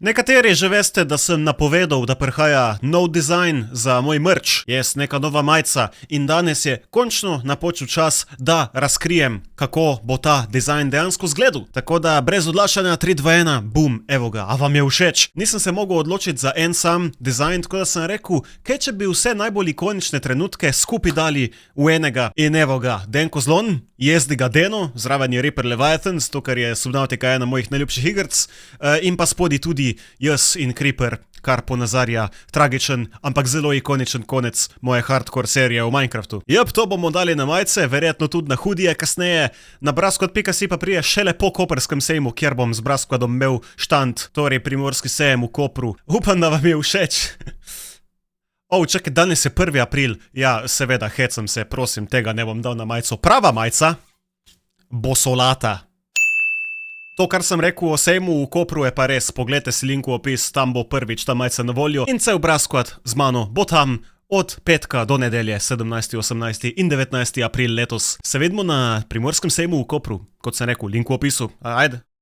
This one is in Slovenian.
Nekateri že veste, da sem napovedal, da prihaja nov dizajn za moj merch, jest neka nova majica in danes je končno napočil čas, da razkrijem, kako bo ta dizajn dejansko izgledal. Tako da brez odlašanja 3, 2, 1, bum, evo ga, a vam je všeč? Nisem se mogel odločiti za en sam dizajn, tako da sem rekel, kaj če bi vse najbolj ikonične trenutke skupaj dali v enega in evo ga, Denko Zlon, jezdi ga Deno, zraven je Reaper Leviathan, zato ker je Subnautica ena mojih najljubših igrc, in pa spodaj tudi jaz in Creeper, kar ponazarja tragičen, ampak zelo ikoničen konec moje hardcore serije v Minecraftu. Jep, to bomo dali na majice, verjetno tudi na hoodie kasneje. Na Brasquad.si pa prije šele po koprskem sejmu, kjer bom z Brasquadom imel štand, torej primorski sejem v Kopru. Upam, da vam je všeč. Čakaj, danes je 1. april. Ja, seveda, hecam se, prosim, tega ne bom dal na majico. Prava majica bo solata. To, kar sem rekel o sejmu v Kopru, je pa res. Poglejte si link v opis, tam bo prvič ta majica na voljo. In cel Brasquad z mano bo tam od petka do nedelje, 17., 18. in 19. april letos. Se vidimo na primorskem sejmu v Kopru. Kot sem rekel, link v opisu. Ajde.